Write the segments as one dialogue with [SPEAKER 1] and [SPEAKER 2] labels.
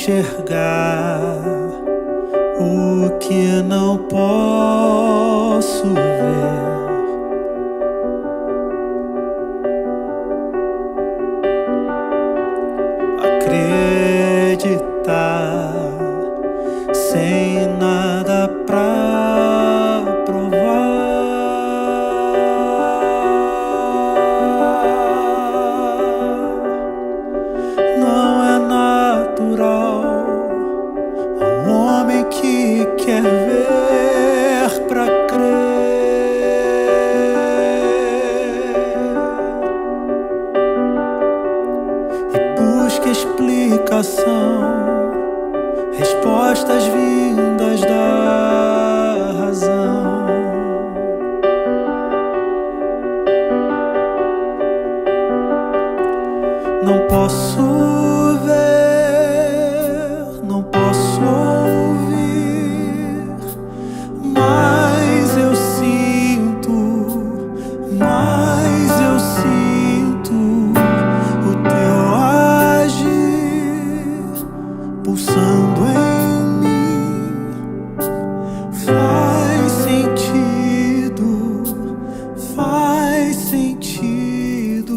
[SPEAKER 1] enxergar o que não posso ver. Acreditar sem nada pra provar. Não é natural a um homem que quer ver pra crer e busca explicação, respostas vindas da razão. Não posso ver, não posso ouvir, mas eu sinto, o teu agir pulsando em mim. Faz sentido, faz sentido.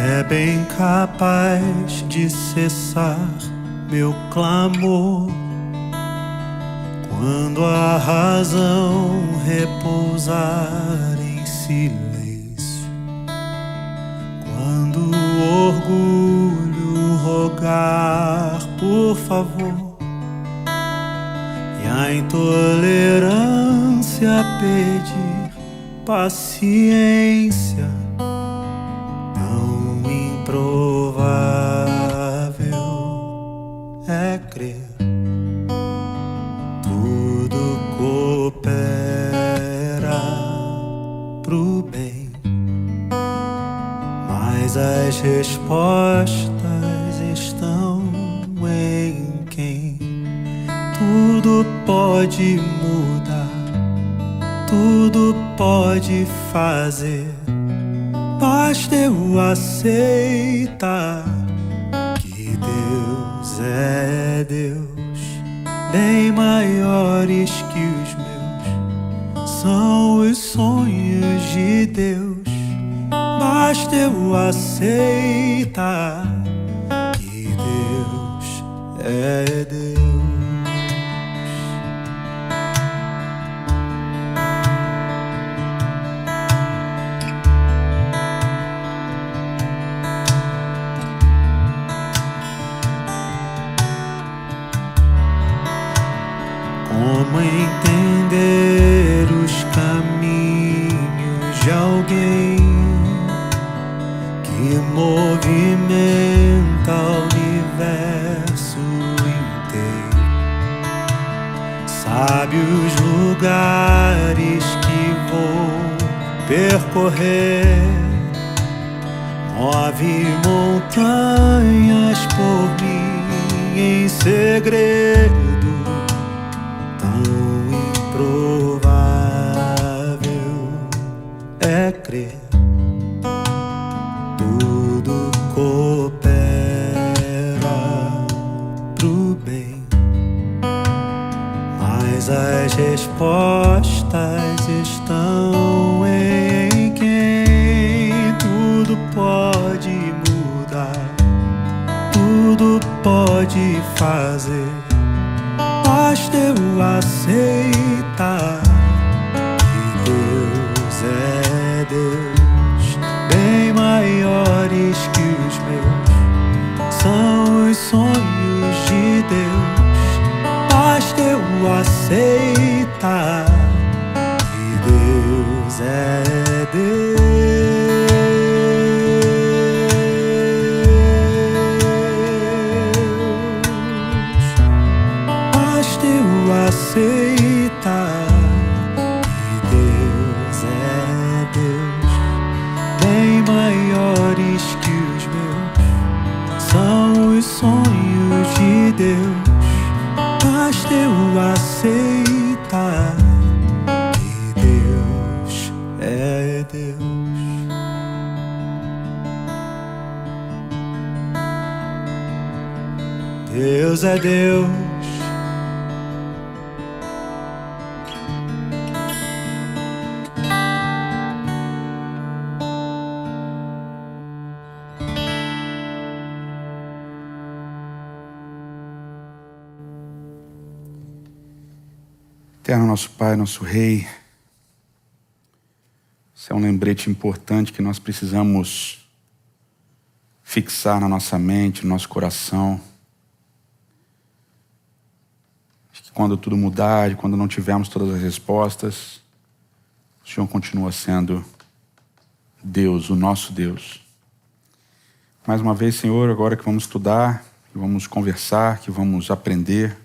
[SPEAKER 1] é bem capaz de cessar meu clamor quando a razão repousar em silêncio, quando o orgulho rogar por favor e a intolerância pedir paciência. Tão improvável é crer, tudo coopera pro bem, mas as respostas estão em quem tudo pode mudar, tudo pode fazer. Basta eu aceitar que Deus é Deus, bem maiores que os meus, são os sonhos de Deus. Basta eu aceitar que Deus é Deus. Como entender os caminhos de alguém que movimenta o universo inteiro? Sabe os lugares que vou percorrer, move montanhas por mim em segredo. Provável é crer, tudo coopera pro bem, mas as respostas estão em quem tudo pode mudar, tudo pode fazer. Basta eu aceitar que Deus é Deus, bem maiores que os meus, são os sonhos de Deus. Basta eu aceitar que Deus é Deus. Aceitar que Deus é Deus, bem maiores que os meus, são os sonhos de Deus. Basta eu aceitar que Deus é Deus. Deus é Deus.
[SPEAKER 2] Eterno nosso Pai, nosso Rei, isso é um lembrete importante que nós precisamos fixar na nossa mente, no nosso coração. Que quando tudo mudar, quando não tivermos todas as respostas, o Senhor continua sendo Deus, o nosso Deus. Mais uma vez, Senhor, agora que vamos estudar, que vamos conversar, que vamos aprender,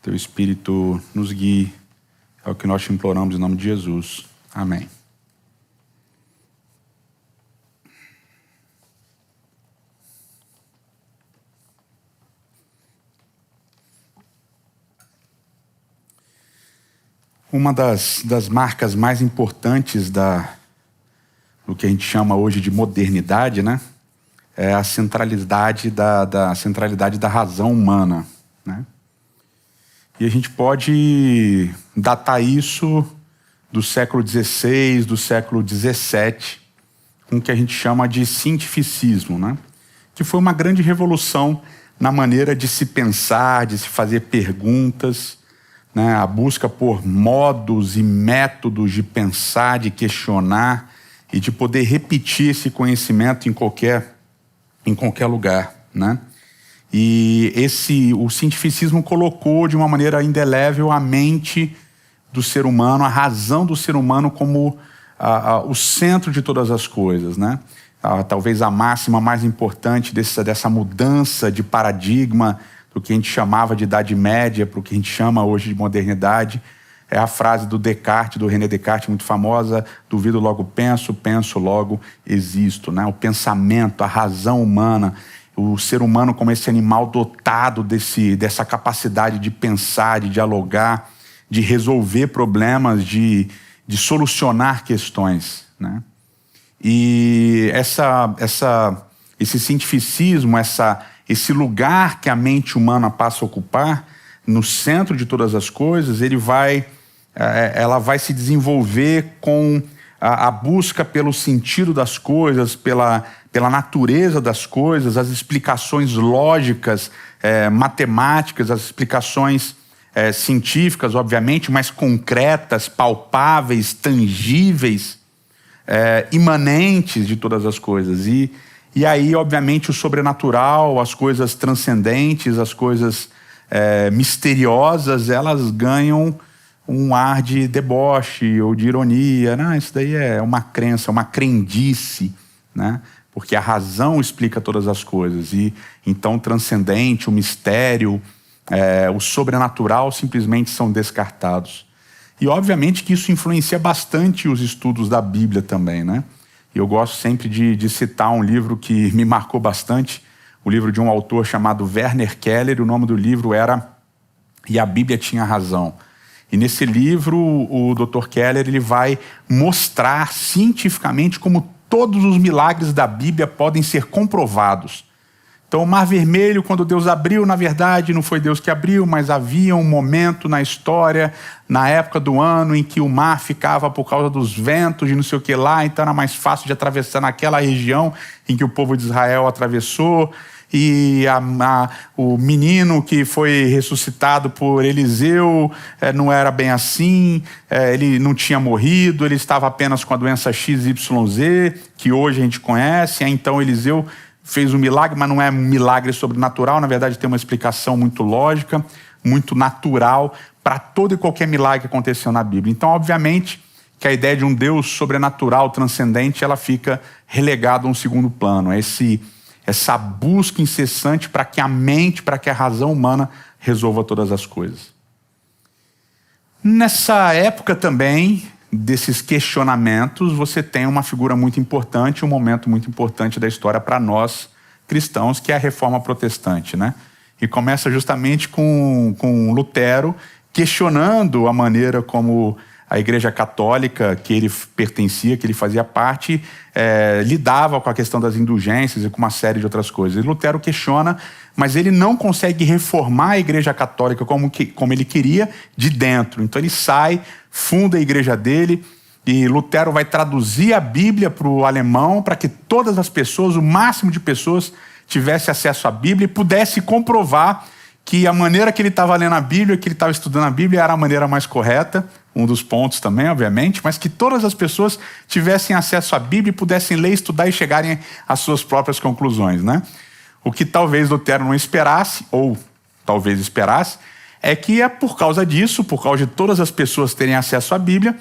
[SPEAKER 2] Teu Espírito nos guie, é o que nós te imploramos em nome de Jesus. Amém. Uma das marcas mais importantes do que a gente chama hoje de modernidade, né? É a centralidade centralidade da razão humana, né? E a gente pode datar isso do século XVI, do século XVII, com o que a gente chama de cientificismo, né? Que foi uma grande revolução na maneira de se pensar, de se fazer perguntas, né? A busca por modos e métodos de pensar, de questionar e de poder repetir esse conhecimento em qualquer lugar, né? E o cientificismo colocou de uma maneira indelével a mente do ser humano, a razão do ser humano como o centro de todas as coisas, né? Talvez a máxima mais importante dessa mudança de paradigma do que a gente chamava de Idade Média para o que a gente chama hoje de modernidade é a frase do Descartes, do René Descartes, muito famosa: duvido, logo penso, penso, logo existo, né? O pensamento, a razão humana, o ser humano como esse animal dotado dessa capacidade de pensar, de dialogar, de resolver problemas, de solucionar questões, né? E esse cientificismo, esse lugar que a mente humana passa a ocupar no centro de todas as coisas, ela vai se desenvolver com a busca pelo sentido das coisas, pela natureza das coisas, as explicações lógicas, matemáticas, as explicações científicas, obviamente, mas concretas, palpáveis, tangíveis, imanentes de todas as coisas. E aí, obviamente, o sobrenatural, as coisas transcendentes, as coisas misteriosas, elas ganham um ar de deboche ou de ironia. Não, isso daí é uma crença, uma crendice, né? Porque a razão explica todas as coisas. E então o transcendente, o mistério, o sobrenatural simplesmente são descartados. E obviamente que isso influencia bastante os estudos da Bíblia também, né? E eu gosto sempre de citar um livro que me marcou bastante, o livro de um autor chamado Werner Keller. O nome do livro era E a Bíblia Tinha Razão. E nesse livro o Dr. Keller ele vai mostrar cientificamente como todos os milagres da Bíblia podem ser comprovados. Então, o Mar Vermelho, quando Deus abriu, na verdade, não foi Deus que abriu, mas havia um momento na história, na época do ano, em que o mar ficava por causa dos ventos de não sei o que lá, então era mais fácil de atravessar naquela região em que o povo de Israel atravessou. E o menino que foi ressuscitado por Eliseu não era bem assim, ele não tinha morrido, ele estava apenas com a doença XYZ, que hoje a gente conhece. Então Eliseu fez um milagre, mas não é um milagre sobrenatural, na verdade tem uma explicação muito lógica, muito natural para todo e qualquer milagre que aconteceu na Bíblia. Então, obviamente, que a ideia de um Deus sobrenatural, transcendente, ela fica relegada a um segundo plano. Essa busca incessante para que a mente, para que a razão humana resolva todas as coisas. Nessa época também, desses questionamentos, você tem uma figura muito importante, um momento muito importante da história para nós cristãos, que é a Reforma Protestante, né? E começa justamente com Lutero questionando a maneira como a Igreja Católica que ele pertencia, que ele fazia parte, lidava com a questão das indulgências e com uma série de outras coisas. E Lutero questiona, mas ele não consegue reformar a Igreja Católica como ele queria de dentro. Então ele sai, funda a igreja dele, e Lutero vai traduzir a Bíblia para o alemão para que todas as pessoas, o máximo de pessoas, tivesse acesso à Bíblia e pudesse comprovar que a maneira que ele estava lendo a Bíblia, que ele estava estudando a Bíblia, era a maneira mais correta, um dos pontos também, obviamente, mas que todas as pessoas tivessem acesso à Bíblia e pudessem ler, estudar e chegarem às suas próprias conclusões, né? O que talvez Lutero não esperasse, ou talvez esperasse, é que por causa disso, por causa de todas as pessoas terem acesso à Bíblia,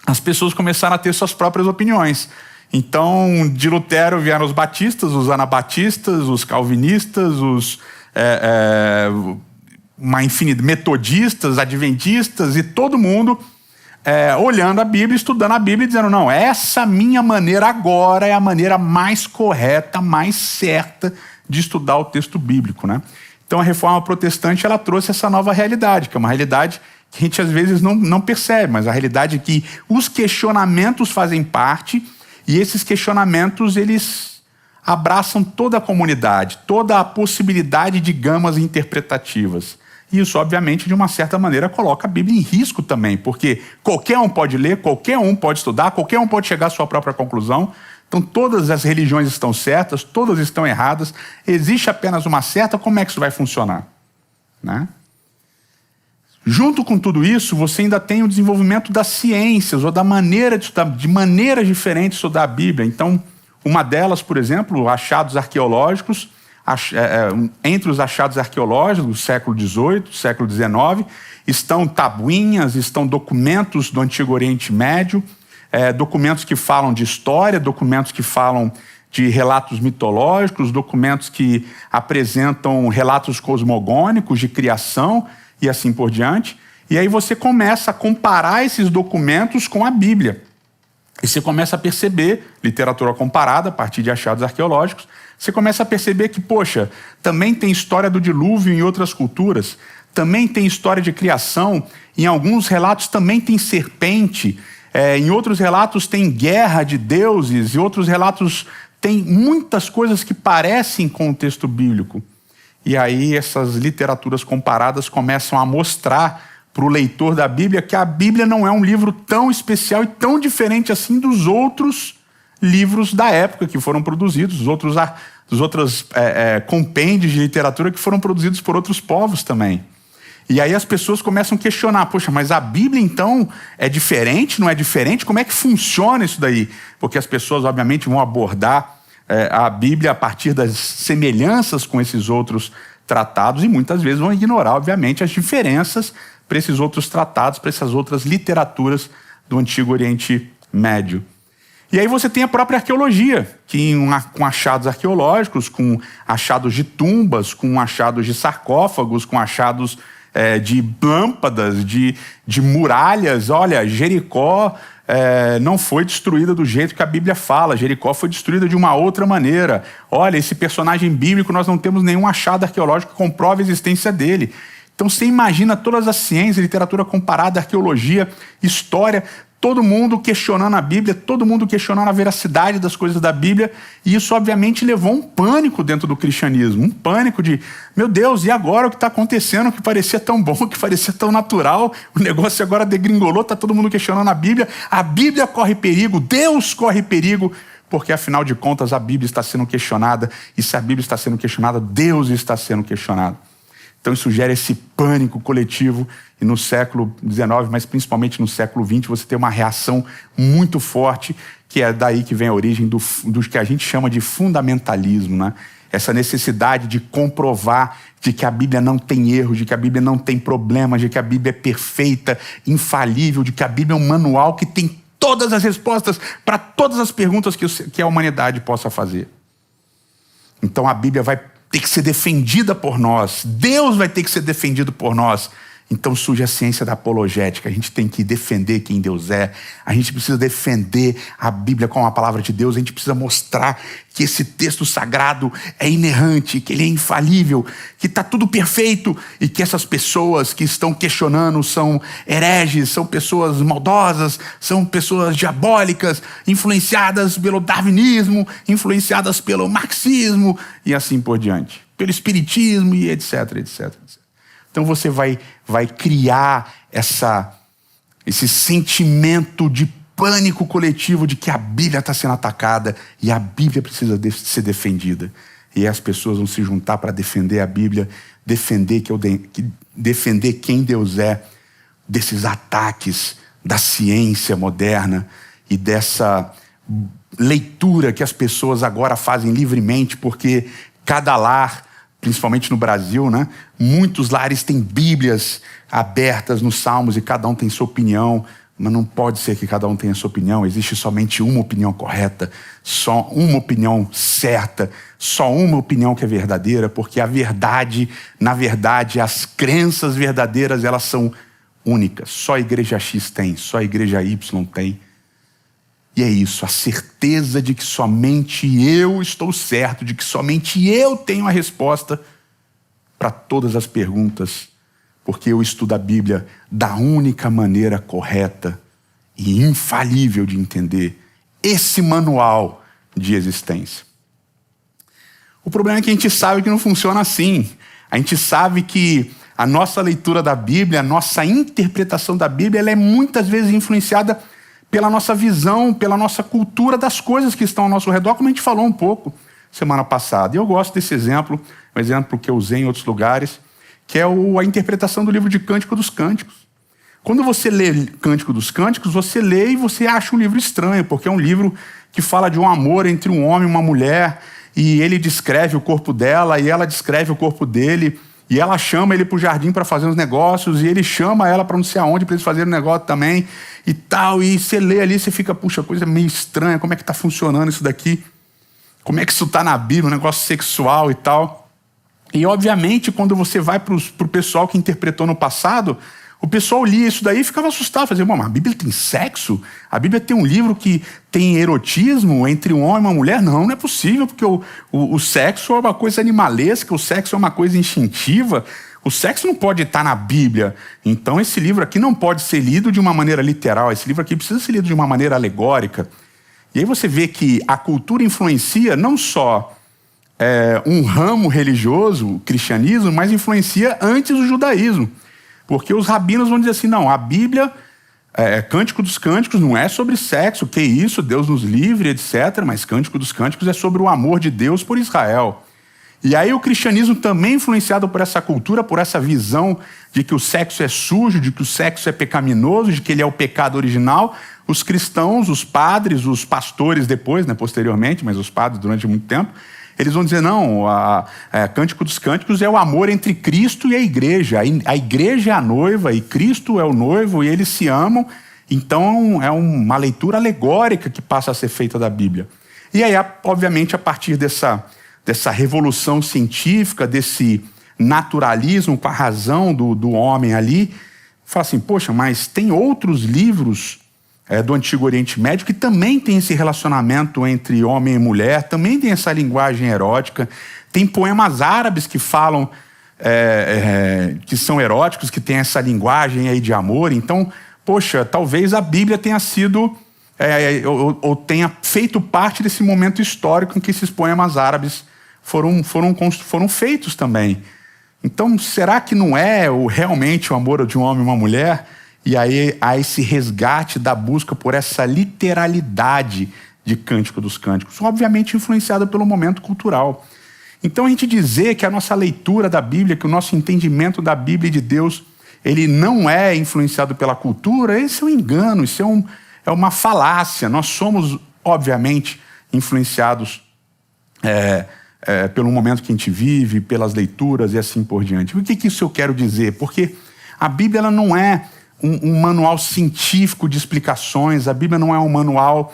[SPEAKER 2] as pessoas começaram a ter suas próprias opiniões. Então, de Lutero vieram os batistas, os anabatistas, os calvinistas, uma infinidade, metodistas, adventistas, e todo mundo olhando a Bíblia, estudando a Bíblia e dizendo: não, essa minha maneira agora é a maneira mais correta, mais certa de estudar o texto bíblico, né? Então a Reforma Protestante ela trouxe essa nova realidade, que é uma realidade que a gente às vezes não percebe, mas a realidade é que os questionamentos fazem parte, e esses questionamentos eles abraçam toda a comunidade, toda a possibilidade de gamas interpretativas. E isso, obviamente, de uma certa maneira, coloca a Bíblia em risco também, porque qualquer um pode ler, qualquer um pode estudar, qualquer um pode chegar à sua própria conclusão. Então todas as religiões estão certas, todas estão erradas, existe apenas uma certa, como é que isso vai funcionar? Né? Junto com tudo isso, você ainda tem o desenvolvimento das ciências, ou da maneira de maneiras diferentes de estudar a Bíblia. Então, uma delas, por exemplo, achados arqueológicos, entre os achados arqueológicos do século XVIII, século XIX, estão tabuinhas, estão documentos do Antigo Oriente Médio, documentos que falam de história, documentos que falam de relatos mitológicos, documentos que apresentam relatos cosmogônicos de criação e assim por diante. E aí você começa a comparar esses documentos com a Bíblia. E você começa a perceber, literatura comparada a partir de achados arqueológicos, você começa a perceber que, poxa, também tem história do dilúvio em outras culturas, também tem história de criação, em alguns relatos também tem serpente, em outros relatos tem guerra de deuses, em outros relatos tem muitas coisas que parecem com o texto bíblico. E aí essas literaturas comparadas começam a mostrar para o leitor da Bíblia que a Bíblia não é um livro tão especial e tão diferente assim dos outros livros da época que foram produzidos, dos outros compêndios de literatura que foram produzidos por outros povos também. E aí as pessoas começam a questionar, poxa, mas a Bíblia então é diferente, não é diferente? Como é que funciona isso daí? Porque as pessoas obviamente vão abordar a Bíblia a partir das semelhanças com esses outros tratados e muitas vezes vão ignorar, obviamente, as diferenças para esses outros tratados, para essas outras literaturas do Antigo Oriente Médio. E aí você tem a própria arqueologia, que com achados arqueológicos, com achados de tumbas, com achados de sarcófagos, com achados de lâmpadas, de muralhas. Olha, Jericó não foi destruída do jeito que a Bíblia fala, Jericó foi destruída de uma outra maneira. Olha, esse personagem bíblico, nós não temos nenhum achado arqueológico que comprove a existência dele. Então você imagina todas as ciências, literatura comparada, arqueologia, história, todo mundo questionando a Bíblia, todo mundo questionando a veracidade das coisas da Bíblia, e isso obviamente levou um pânico dentro do cristianismo, um pânico de, meu Deus, e agora o que está acontecendo, o que parecia tão bom, o que parecia tão natural, o negócio agora degringolou, está todo mundo questionando a Bíblia corre perigo, Deus corre perigo, porque afinal de contas a Bíblia está sendo questionada, e se a Bíblia está sendo questionada, Deus está sendo questionado. Então isso gera esse pânico coletivo, e no século XIX, mas principalmente no século XX, você tem uma reação muito forte, que é daí que vem a origem do que a gente chama de fundamentalismo, né? Essa necessidade de comprovar de que a Bíblia não tem erro, de que a Bíblia não tem problemas, de que a Bíblia é perfeita, infalível, de que a Bíblia é um manual que tem todas as respostas para todas as perguntas que a humanidade possa fazer. Então a Bíblia vai ter que ser defendida por nós. Deus vai ter que ser defendido por nós. Então surge a ciência da apologética. A gente tem que defender quem Deus é. A gente precisa defender a Bíblia como a palavra de Deus. A gente precisa mostrar que esse texto sagrado é inerrante, que ele é infalível, que está tudo perfeito e que essas pessoas que estão questionando são hereges, são pessoas maldosas, são pessoas diabólicas, influenciadas pelo darwinismo, influenciadas pelo marxismo e assim por diante, pelo espiritismo e etc, etc, etc. Então você vai criar esse sentimento de pânico coletivo de que a Bíblia está sendo atacada e a Bíblia precisa ser defendida. E as pessoas vão se juntar para defender a Bíblia, defender quem Deus é, desses ataques da ciência moderna e dessa leitura que as pessoas agora fazem livremente, porque cada lar, principalmente no Brasil, né? Muitos lares têm Bíblias abertas nos Salmos e cada um tem sua opinião, mas não pode ser que cada um tenha sua opinião. Existe somente uma opinião correta, só uma opinião certa, só uma opinião que é verdadeira, porque a verdade, na verdade, as crenças verdadeiras, elas são únicas. Só a igreja X tem, só a igreja Y tem. E é isso, a certeza de que somente eu estou certo, de que somente eu tenho a resposta para todas as perguntas, porque eu estudo a Bíblia da única maneira correta e infalível de entender esse manual de existência. O problema é que a gente sabe que não funciona assim. A gente sabe que a nossa leitura da Bíblia, a nossa interpretação da Bíblia, ela é muitas vezes influenciada pela nossa visão, pela nossa cultura das coisas que estão ao nosso redor, como a gente falou um pouco semana passada. E eu gosto desse exemplo, um exemplo que eu usei em outros lugares, que é a interpretação do livro de Cântico dos Cânticos. Quando você lê Cântico dos Cânticos, você lê e você acha um livro estranho, porque é um livro que fala de um amor entre um homem e uma mulher, e ele descreve o corpo dela, e ela descreve o corpo dele, e ela chama ele para o jardim para fazer uns negócios, e ele chama ela para não sei aonde para eles fazerem um negócio também, e tal, e você lê ali, você fica, puxa, coisa meio estranha, como é que está funcionando isso daqui? Como é que isso está na Bíblia, um negócio sexual e tal? E, obviamente, quando você vai para o pessoal que interpretou no passado, o pessoal lia isso daí e ficava assustado, fazia, mas a Bíblia tem sexo? A Bíblia tem um livro que tem erotismo entre um homem e uma mulher? Não, não é possível, porque o sexo é uma coisa animalesca, o sexo é uma coisa instintiva, o sexo não pode estar na Bíblia. Então esse livro aqui não pode ser lido de uma maneira literal, esse livro aqui precisa ser lido de uma maneira alegórica. E aí você vê que a cultura influencia não só um ramo religioso, o cristianismo, mas influencia antes o judaísmo. Porque os rabinos vão dizer assim, não, a Bíblia, Cântico dos Cânticos, não é sobre sexo, que isso, Deus nos livre, etc. Mas Cântico dos Cânticos é sobre o amor de Deus por Israel. E aí o cristianismo também influenciado por essa cultura, por essa visão de que o sexo é sujo, de que o sexo é pecaminoso, de que ele é o pecado original, os cristãos, os padres, os pastores depois, posteriormente, mas os padres durante muito tempo, eles vão dizer, não, Cântico dos Cânticos é o amor entre Cristo e a igreja. A igreja é a noiva e Cristo é o noivo e eles se amam. Então é uma leitura alegórica que passa a ser feita da Bíblia. E aí, obviamente, a partir dessa revolução científica, desse naturalismo com a razão do homem ali, fala assim, poxa, mas tem outros livros do Antigo Oriente Médio que também tem esse relacionamento entre homem e mulher, também tem essa linguagem erótica, tem poemas árabes que falam, que são eróticos, que tem essa linguagem aí de amor. Então, poxa, talvez a Bíblia tenha sido, ou tenha feito parte desse momento histórico em que esses poemas árabes foram feitos também. Então, será que não é realmente o amor de um homem e uma mulher? E aí há esse resgate da busca por essa literalidade de Cântico dos Cânticos, obviamente influenciada pelo momento cultural. Então a gente dizer que a nossa leitura da Bíblia, que o nosso entendimento da Bíblia e de Deus, ele não é influenciado pela cultura, esse é um engano, isso é uma falácia. Nós somos, obviamente, influenciados pelo momento que a gente vive, pelas leituras e assim por diante. O que isso eu quero dizer? Porque a Bíblia ela não é um manual científico de explicações, a Bíblia não é um manual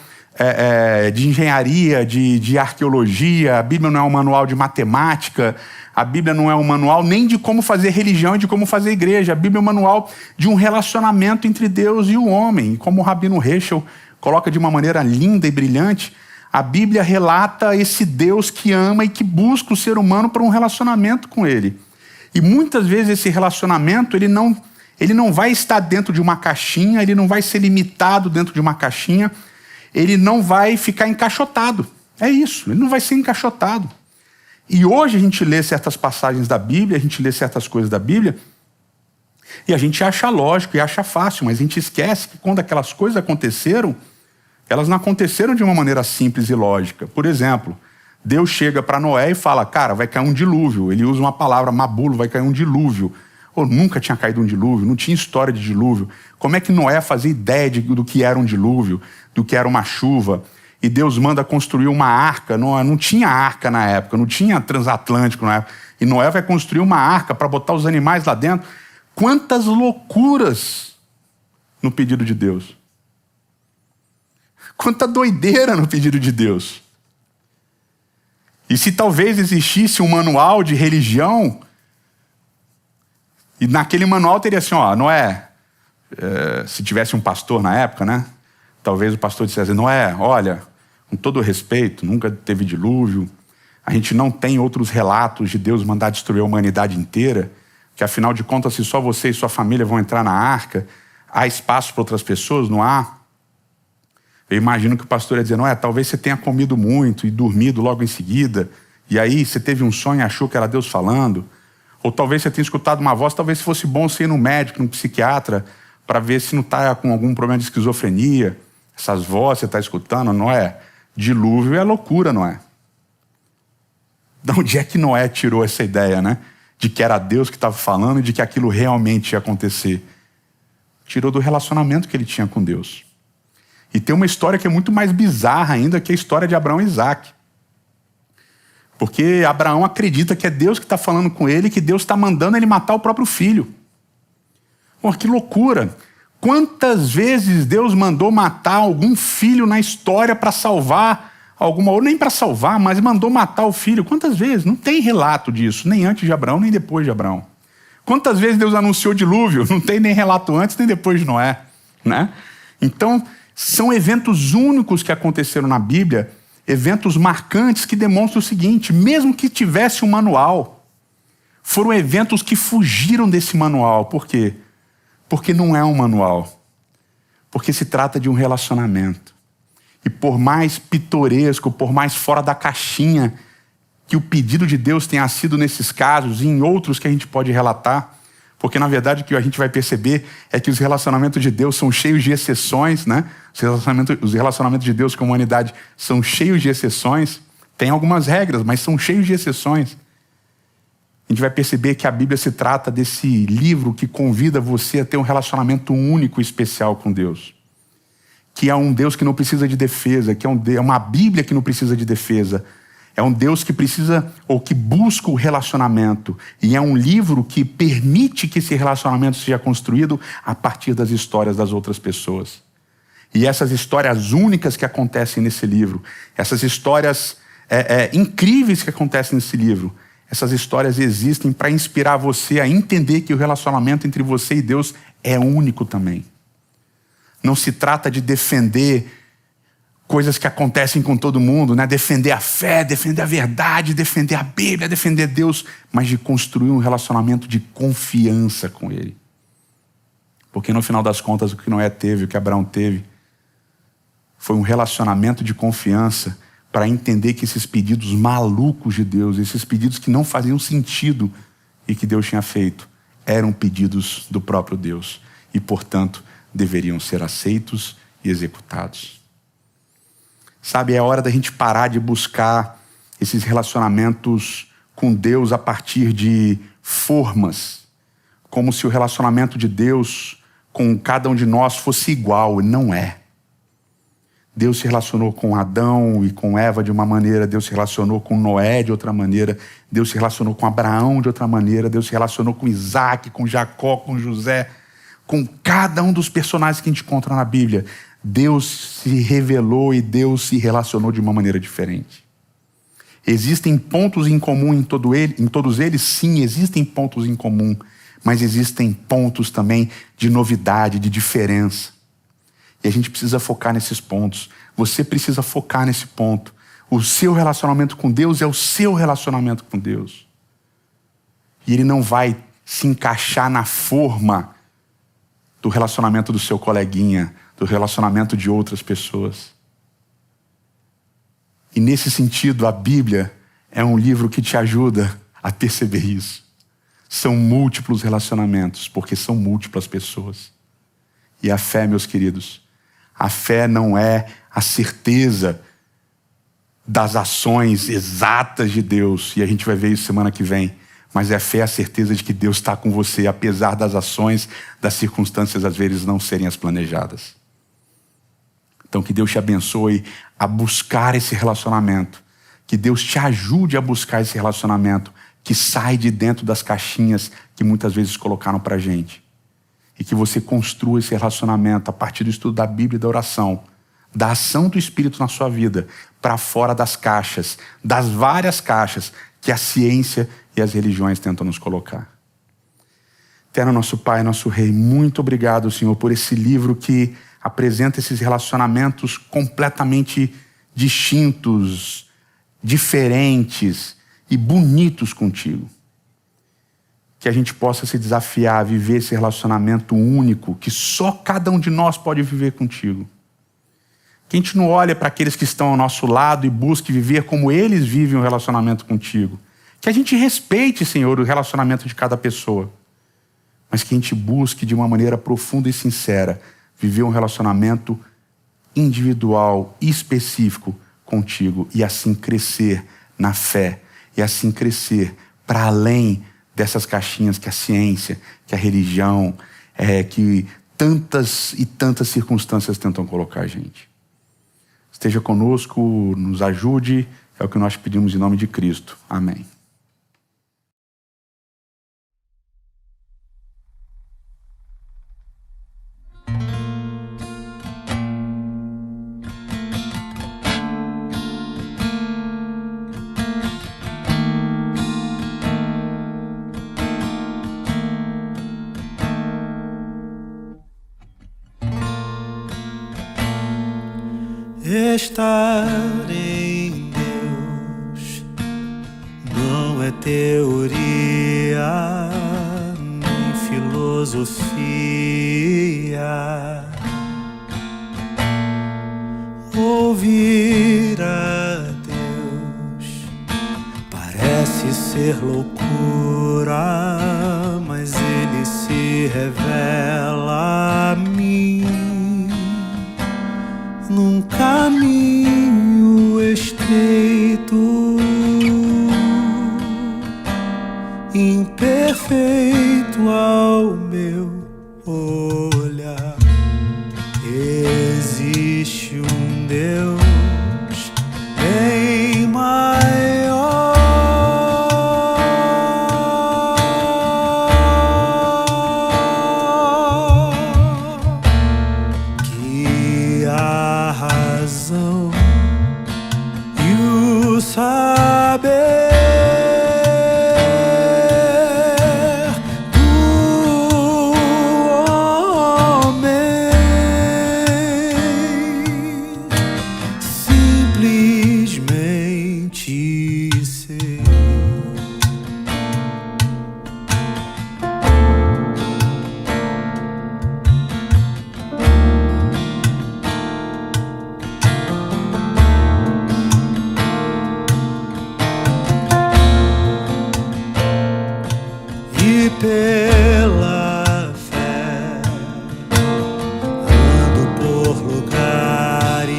[SPEAKER 2] de engenharia, de arqueologia, a Bíblia não é um manual de matemática, a Bíblia não é um manual nem de como fazer religião e de como fazer igreja, a Bíblia é um manual de um relacionamento entre Deus e o homem. E como o Rabino Heschel coloca de uma maneira linda e brilhante, a Bíblia relata esse Deus que ama e que busca o ser humano para um relacionamento com ele. E muitas vezes esse relacionamento ele não vai estar dentro de uma caixinha, ele não vai ser limitado dentro de uma caixinha, ele não vai ficar encaixotado. É isso, ele não vai ser encaixotado. E hoje a gente lê certas passagens da Bíblia, a gente lê certas coisas da Bíblia, e a gente acha lógico e acha fácil, mas a gente esquece que quando aquelas coisas aconteceram, elas não aconteceram de uma maneira simples e lógica. Por exemplo, Deus chega para Noé e fala, cara, vai cair um dilúvio. Ele usa uma palavra, mabulo, vai cair um dilúvio. Nunca tinha caído um dilúvio, não tinha história de dilúvio. Como é que Noé fazia ideia do que era um dilúvio, do que era uma chuva? E Deus manda construir uma arca. Não tinha arca na época, não tinha transatlântico na época. E Noé vai construir uma arca para botar os animais lá dentro. Quantas loucuras no pedido de Deus. Quanta doideira no pedido de Deus. E se talvez existisse um manual de religião, e naquele manual teria assim, Noé, se tivesse um pastor na época, talvez o pastor dissesse, Noé, olha, com todo respeito, nunca teve dilúvio, a gente não tem outros relatos de Deus mandar destruir a humanidade inteira, que afinal de contas, se só você e sua família vão entrar na arca, há espaço para outras pessoas? Não há? Eu imagino que o pastor ia dizer, talvez você tenha comido muito e dormido logo em seguida, e aí você teve um sonho e achou que era Deus falando, ou talvez você tenha escutado uma voz, talvez fosse bom você ir no médico, no psiquiatra, para ver se não está com algum problema de esquizofrenia. Essas vozes você está escutando, Noé, dilúvio é loucura, Noé. De onde é que Noé tirou essa ideia, né? De que era Deus que estava falando e de que aquilo realmente ia acontecer? Tirou do relacionamento que ele tinha com Deus. E tem uma história que é muito mais bizarra ainda, que é a história de Abraão e Isaac. Porque Abraão acredita que é Deus que está falando com ele, que Deus está mandando ele matar o próprio filho. Pô, que loucura! Quantas vezes Deus mandou matar algum filho na história para salvar alguma, ou nem para salvar, mas mandou matar o filho? Quantas vezes? Não tem relato disso, nem antes de Abraão, nem depois de Abraão. Quantas vezes Deus anunciou dilúvio? Não tem nem relato antes, nem depois de Noé, né? Então, são eventos únicos que aconteceram na Bíblia, eventos marcantes que demonstram o seguinte: mesmo que tivesse um manual, foram eventos que fugiram desse manual. Por quê? Porque não é um manual. Porque se trata de um relacionamento. E por mais pitoresco, por mais fora da caixinha que o pedido de Deus tenha sido nesses casos e em outros que a gente pode relatar, porque na verdade o que a gente vai perceber é que os relacionamentos de Deus são cheios de exceções, né? Os relacionamentos de Deus com a humanidade são cheios de exceções. Tem algumas regras, mas são cheios de exceções. A gente vai perceber que a Bíblia se trata desse livro que convida você a ter um relacionamento único e especial com Deus. Que é um Deus que não precisa de defesa, que é uma Bíblia que não precisa de defesa. É um Deus que precisa, ou que busca o relacionamento. E é um livro que permite que esse relacionamento seja construído a partir das histórias das outras pessoas. E essas histórias únicas que acontecem nesse livro, essas histórias incríveis que acontecem nesse livro, essas histórias existem para inspirar você a entender que o relacionamento entre você e Deus é único também. Não se trata de defender coisas que acontecem com todo mundo, né? Defender a fé, defender a verdade, defender a Bíblia, defender Deus, mas de construir um relacionamento de confiança com Ele. Porque no final das contas o que Noé teve, o que Abraão teve, foi um relacionamento de confiança para entender que esses pedidos malucos de Deus, esses pedidos que não faziam sentido e que Deus tinha feito, eram pedidos do próprio Deus e, portanto, deveriam ser aceitos e executados. Sabe, é hora da gente parar de buscar esses relacionamentos com Deus a partir de formas, como se o relacionamento de Deus com cada um de nós fosse igual, e não é. Deus se relacionou com Adão e com Eva de uma maneira, Deus se relacionou com Noé de outra maneira, Deus se relacionou com Abraão de outra maneira, Deus se relacionou com Isaac, com Jacó, com José, com cada um dos personagens que a gente encontra na Bíblia. Deus se revelou e Deus se relacionou de uma maneira diferente. Existem pontos em comum em todos eles? Sim, existem pontos em comum, mas existem pontos também de novidade, de diferença. E a gente precisa focar nesses pontos. Você precisa focar nesse ponto. O seu relacionamento com Deus é o seu relacionamento com Deus. E ele não vai se encaixar na forma do relacionamento do seu coleguinha, do relacionamento de outras pessoas. E nesse sentido, a Bíblia é um livro que te ajuda a perceber isso. São múltiplos relacionamentos, porque são múltiplas pessoas. E a fé, meus queridos, a fé não é a certeza das ações exatas de Deus, e a gente vai ver isso semana que vem, mas a fé é a certeza de que Deus está com você, apesar das ações, das circunstâncias às vezes não serem as planejadas. Então que Deus te abençoe a buscar esse relacionamento, que Deus te ajude a buscar esse relacionamento, que sai de dentro das caixinhas que muitas vezes colocaram pra gente. E que você construa esse relacionamento a partir do estudo da Bíblia e da oração, da ação do Espírito na sua vida, para fora das caixas, das várias caixas que a ciência e as religiões tentam nos colocar. Eterno nosso Pai, nosso Rei, muito obrigado, Senhor, por esse livro que apresenta esses relacionamentos completamente distintos, diferentes e bonitos contigo. Que a gente possa se desafiar a viver esse relacionamento único que só cada um de nós pode viver contigo. Que a gente não olhe para aqueles que estão ao nosso lado e busque viver como eles vivem um relacionamento contigo. Que a gente respeite, Senhor, o relacionamento de cada pessoa. Mas que a gente busque de uma maneira profunda e sincera viver um relacionamento individual, específico contigo, e assim crescer na fé, e assim crescer para além dessas caixinhas que a ciência, que a religião, que tantas e tantas circunstâncias tentam colocar a gente. Esteja conosco, nos ajude, é o que nós pedimos em nome de Cristo. Amém.
[SPEAKER 1] Estar em Deus não é teoria nem filosofia. Ouvir a Deus parece ser loucura, mas Ele se revela a mim num caminho estreito, imperfeito ao meu olhar. Existe um Deus bem maior que a razão e o saber do homem. Simplesmente sei. E pela fé ando por lugares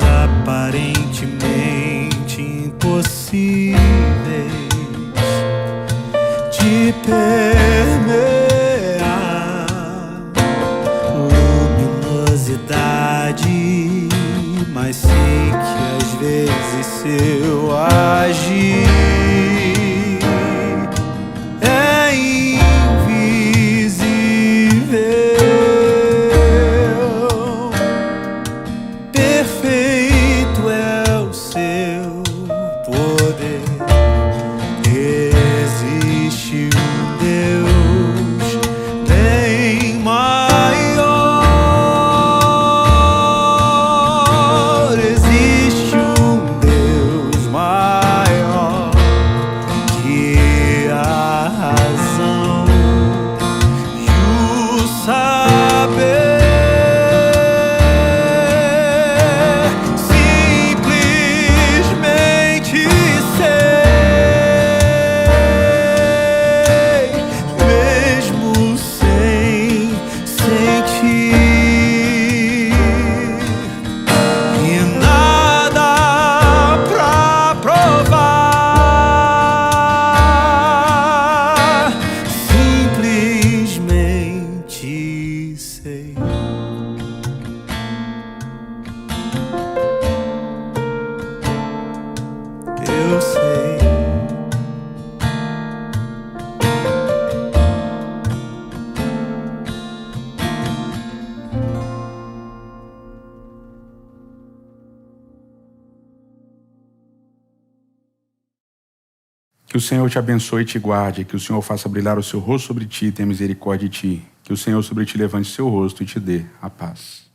[SPEAKER 1] aparentemente impossíveis de permear, luminosidade, mas sei que às vezes se eu agir é invisível. Perfeito é o seu poder. Existe um Deus bem maior. Existe um Deus maior que a razão e o saber. Simplesmente sei, mesmo sem sentir, e nada pra provar. Simplesmente sei. Eu sei.
[SPEAKER 2] Que o Senhor te abençoe e te guarde, que o Senhor faça brilhar o seu rosto sobre ti e tenha misericórdia de ti, que o Senhor sobre ti levante seu rosto e te dê a paz.